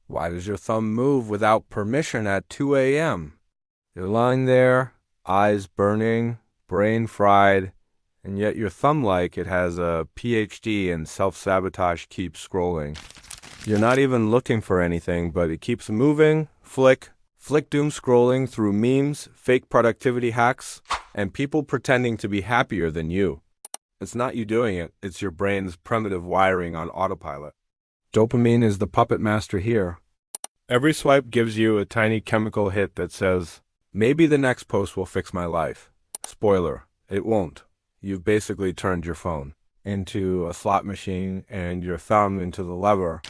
Why does your thumb move without permission at 2 a.m.? You're lying there, eyes burning, brain fried, and yet your thumb like it has a PhD in self-sabotage keeps scrolling. You're not even looking for anything, but it keeps moving, flick doom scrolling through memes, fake productivity hacks, and people pretending to be happier than you. It's not you doing it, it's your brain's primitive wiring on autopilot. Dopamine is the puppet master here. Every swipe gives you a tiny chemical hit that says, maybe the next post will fix my life. Spoiler, it won't. You've basically turned your phone into a slot machine and your thumb into the lever.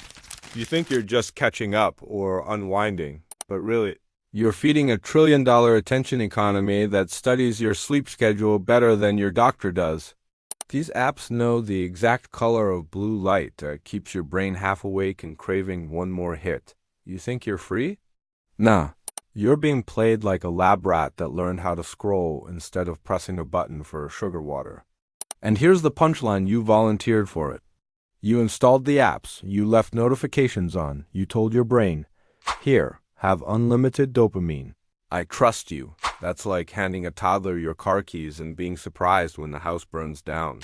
You think you're just catching up or unwinding, but really, you're feeding a $1 trillion attention economy that studies your sleep schedule better than your doctor does. These apps know the exact color of blue light that keeps your brain half awake and craving one more hit. You think you're free? Nah, you're being played like a lab rat that learned how to scroll instead of pressing a button for sugar water. And here's the punchline: you volunteered for it. You installed the apps, you left notifications on, you told your brain, here, have unlimited dopamine. I trust you. That's like handing a toddler your car keys and being surprised when the house burns down.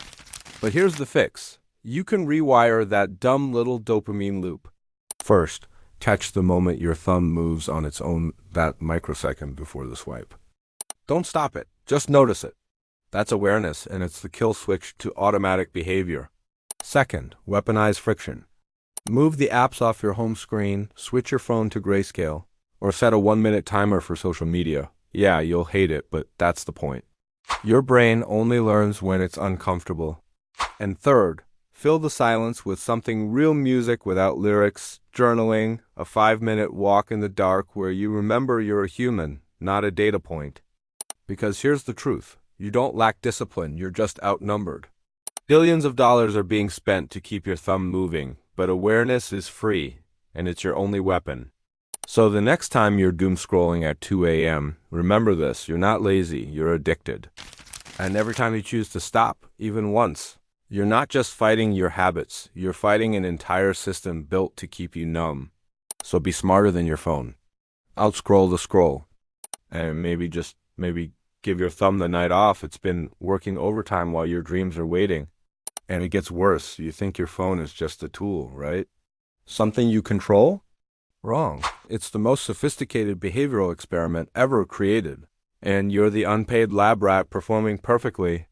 But here's the fix. You can rewire that dumb little dopamine loop. First, catch the moment your thumb moves on its own that microsecond before the swipe. Don't stop it. Just notice it. That's awareness, and it's the kill switch to automatic behavior. Second, weaponize friction. Move the apps off your home screen, switch your phone to grayscale, or set a 1-minute timer for social media. Yeah, you'll hate it, but that's the point. Your brain only learns when it's uncomfortable. And third, fill the silence with something real: music without lyrics, journaling, a 5-minute walk in the dark where you remember you're a human, not a data point. Because here's the truth. You don't lack discipline, you're just outnumbered. Billions of dollars are being spent to keep your thumb moving, but awareness is free, and it's your only weapon. So the next time you're doom scrolling at 2 a.m., remember this: you're not lazy, you're addicted. And every time you choose to stop, even once, you're not just fighting your habits, you're fighting an entire system built to keep you numb. So be smarter than your phone. Outscroll the scroll. And maybe give your thumb the night off. It's been working overtime while your dreams are waiting. And it gets worse. You think your phone is just a tool, right? Something you control? Wrong. It's the most sophisticated behavioral experiment ever created. And you're the unpaid lab rat performing perfectly.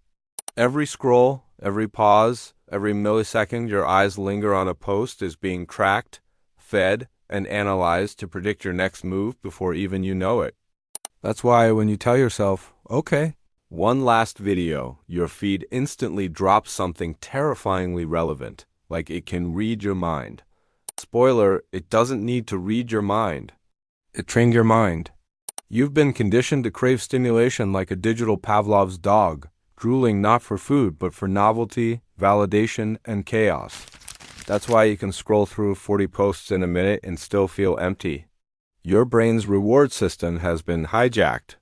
Every scroll, every pause, every millisecond your eyes linger on a post is being tracked, fed, and analyzed to predict your next move before even you know it. That's why when you tell yourself, okay, one last video, your feed instantly drops something terrifyingly relevant, like it can read your mind. Spoiler, it doesn't need to read your mind. It trained your mind. You've been conditioned to crave stimulation like a digital Pavlov's dog, drooling not for food, but for novelty, validation, and chaos. That's why you can scroll through 40 posts in a minute and still feel empty. Your brain's reward system has been hijacked.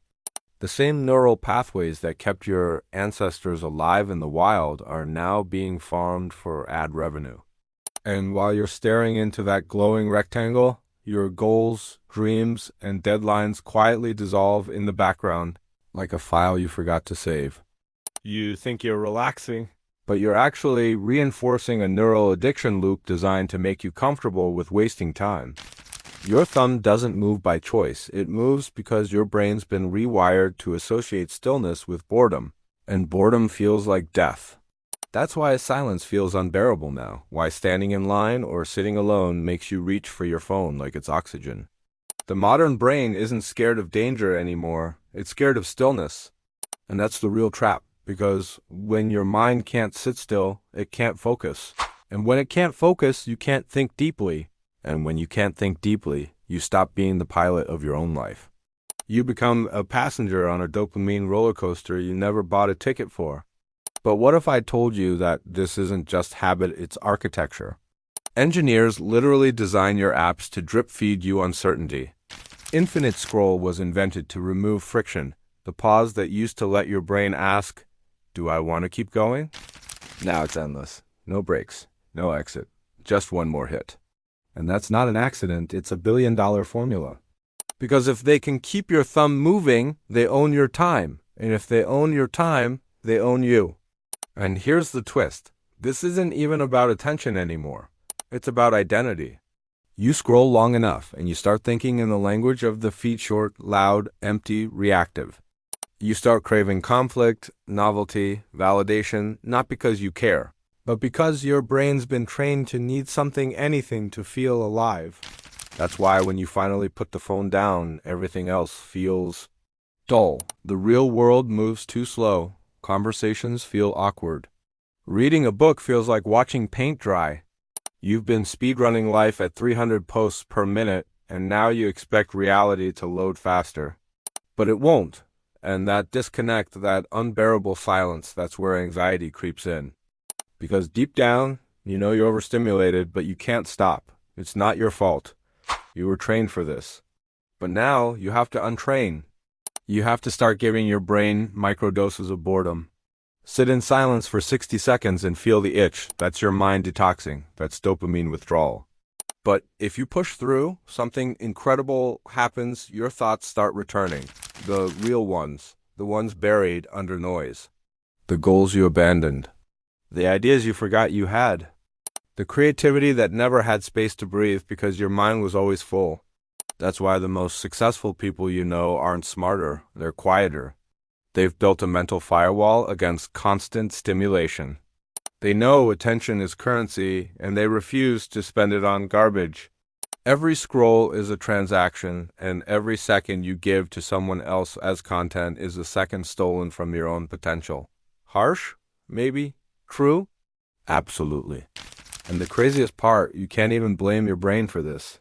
The same neural pathways that kept your ancestors alive in the wild are now being farmed for ad revenue. And while you're staring into that glowing rectangle, your goals, dreams, and deadlines quietly dissolve in the background like a file you forgot to save. You think you're relaxing, but you're actually reinforcing a neural addiction loop designed to make you comfortable with wasting time. Your thumb doesn't move by choice. It moves because your brain's been rewired to associate stillness with boredom, and boredom feels like death. That's why silence feels unbearable now, why standing in line or sitting alone makes you reach for your phone like it's oxygen. The modern brain isn't scared of danger anymore, it's scared of stillness. And that's the real trap, because when your mind can't sit still, it can't focus. And when it can't focus, you can't think deeply. And when you can't think deeply, you stop being the pilot of your own life. You become a passenger on a dopamine roller coaster you never bought a ticket for. But what if I told you that this isn't just habit, it's architecture? Engineers literally design your apps to drip feed you uncertainty. Infinite scroll was invented to remove friction, the pause that used to let your brain ask, do I want to keep going? Now it's endless. No breaks, no exit, just one more hit. And that's not an accident, it's a billion-dollar formula. Because if they can keep your thumb moving, they own your time. And if they own your time, they own you. And here's the twist. This isn't even about attention anymore. It's about identity. You scroll long enough, and you start thinking in the language of the feet short, loud, empty, reactive. You start craving conflict, novelty, validation, not because you care, but because your brain's been trained to need something, anything to feel alive. That's why when you finally put the phone down, everything else feels dull. The real world moves too slow. Conversations feel awkward. Reading a book feels like watching paint dry. You've been speedrunning life at 300 posts per minute, and now you expect reality to load faster. But it won't. And that disconnect, that unbearable silence, that's where anxiety creeps in. Because deep down, you know you're overstimulated, but you can't stop. It's not your fault. You were trained for this. But now you have to untrain. You have to start giving your brain microdoses of boredom. Sit in silence for 60 seconds and feel the itch. That's your mind detoxing. That's dopamine withdrawal. But if you push through, something incredible happens. Your thoughts start returning. The real ones. The ones buried under noise. The goals you abandoned. The ideas you forgot you had. The creativity that never had space to breathe because your mind was always full. That's why the most successful people you know aren't smarter. They're quieter. They've built a mental firewall against constant stimulation. They know attention is currency, and they refuse to spend it on garbage. Every scroll is a transaction, and every second you give to someone else as content is a second stolen from your own potential. Harsh? Maybe? True? Absolutely. And the craziest part, you can't even blame your brain for this.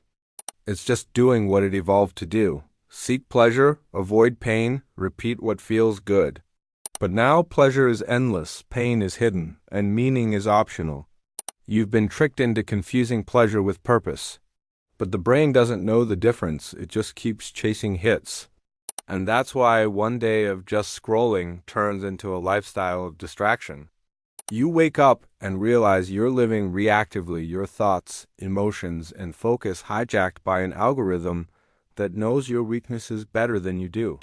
It's just doing what it evolved to do. Seek pleasure, avoid pain, repeat what feels good. But now pleasure is endless, pain is hidden, and meaning is optional. You've been tricked into confusing pleasure with purpose. But the brain doesn't know the difference, it just keeps chasing hits. And that's why one day of just scrolling turns into a lifestyle of distraction. You wake up and realize you're living reactively, your thoughts, emotions, and focus hijacked by an algorithm that knows your weaknesses better than you do.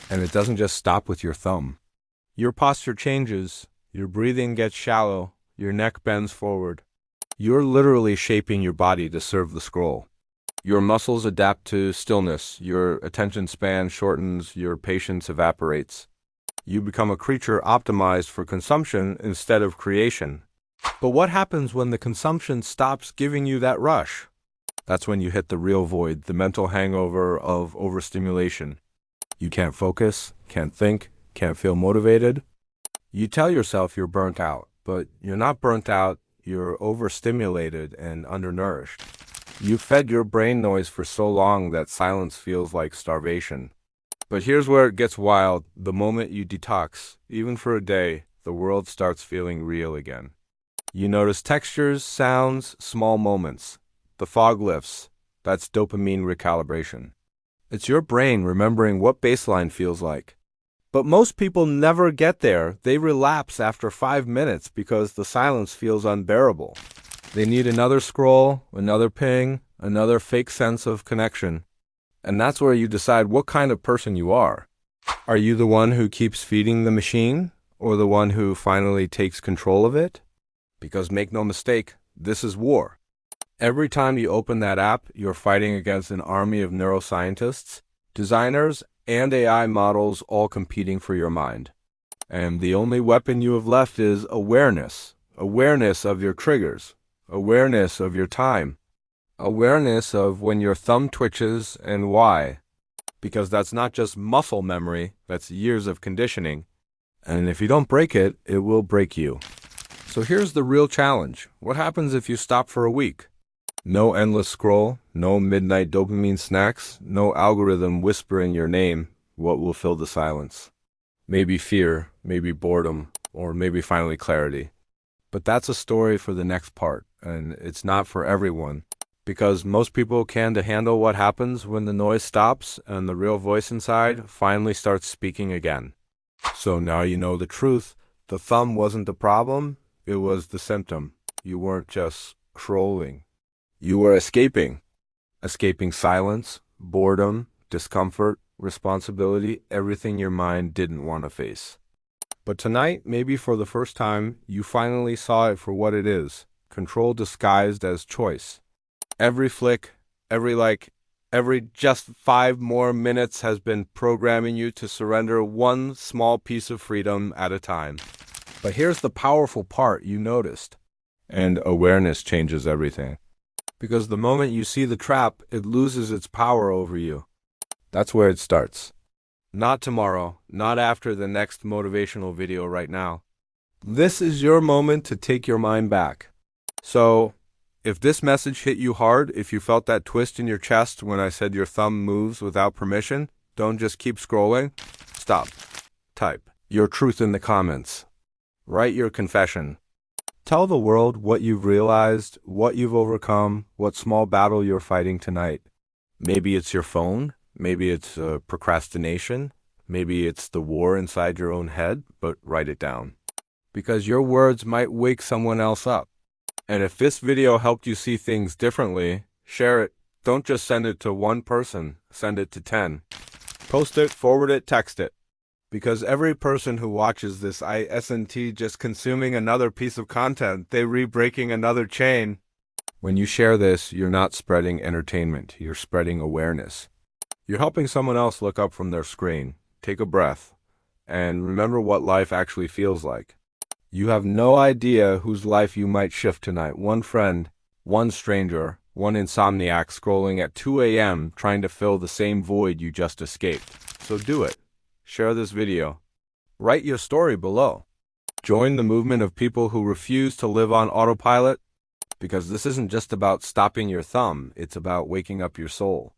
And it doesn't just stop with your thumb. Your posture changes, your breathing gets shallow, your neck bends forward. You're literally shaping your body to serve the scroll. Your muscles adapt to stillness, your attention span shortens, your patience evaporates. You become a creature optimized for consumption instead of creation. But what happens when the consumption stops giving you that rush? That's when you hit the real void, the mental hangover of overstimulation. You can't focus, can't think, can't feel motivated. You tell yourself you're burnt out, but you're not burnt out, you're overstimulated and undernourished. You fed your brain noise for so long that silence feels like starvation. But here's where it gets wild. The moment you detox, even for a day, the world starts feeling real again. You notice textures, sounds, small moments. The fog lifts. That's dopamine recalibration. It's your brain remembering what baseline feels like. But most people never get there. They relapse after 5 minutes because the silence feels unbearable. They need another scroll, another ping, another fake sense of connection. And that's where you decide what kind of person you are. Are you the one who keeps feeding the machine, or the one who finally takes control of it? Because make no mistake, this is war. Every time you open that app, you're fighting against an army of neuroscientists, designers, and AI models all competing for your mind. And the only weapon you have left is awareness. Awareness of your triggers. Awareness of your time. Awareness of when your thumb twitches and why. Because that's not just muscle memory, that's years of conditioning. And if you don't break it, it will break you. So here's the real challenge. What happens if you stop for a week? No endless scroll, no midnight dopamine snacks, no algorithm whispering your name. What will fill the silence? Maybe fear, maybe boredom, or maybe finally clarity. But that's a story for the next part, and it's not for everyone. Because most people can to handle what happens when the noise stops and the real voice inside finally starts speaking again. So now you know the truth. The thumb wasn't the problem, it was the symptom. You weren't just scrolling. You were escaping silence, boredom, discomfort, responsibility, everything your mind didn't want to face. But tonight, maybe for the first time, you finally saw it for what it is, control disguised as choice. Every flick, every like, every just 5 more minutes has been programming you to surrender one small piece of freedom at a time. But here's the powerful part you noticed. And awareness changes everything. Because the moment you see the trap, it loses its power over you. That's where it starts. Not tomorrow, not after the next motivational video right now. This is your moment to take your mind back. So, if this message hit you hard, if you felt that twist in your chest when I said your thumb moves without permission, don't just keep scrolling. Stop. Type your truth in the comments. Write your confession. Tell the world what you've realized, what you've overcome, what small battle you're fighting tonight. Maybe it's your phone, maybe it's procrastination, maybe it's the war inside your own head, but write it down. Because your words might wake someone else up. And if this video helped you see things differently, share it. Don't just send it to one person, send it to 10. Post it, forward it, text it. Because every person who watches this isn't just consuming another piece of content, they're re-breaking another chain. When you share this, you're not spreading entertainment, you're spreading awareness. You're helping someone else look up from their screen, take a breath, and remember what life actually feels like. You have no idea whose life you might shift tonight. One friend, one stranger, one insomniac scrolling at 2 a.m. trying to fill the same void you just escaped. So do it. Share this video. Write your story below. Join the movement of people who refuse to live on autopilot, because this isn't just about stopping your thumb, it's about waking up your soul.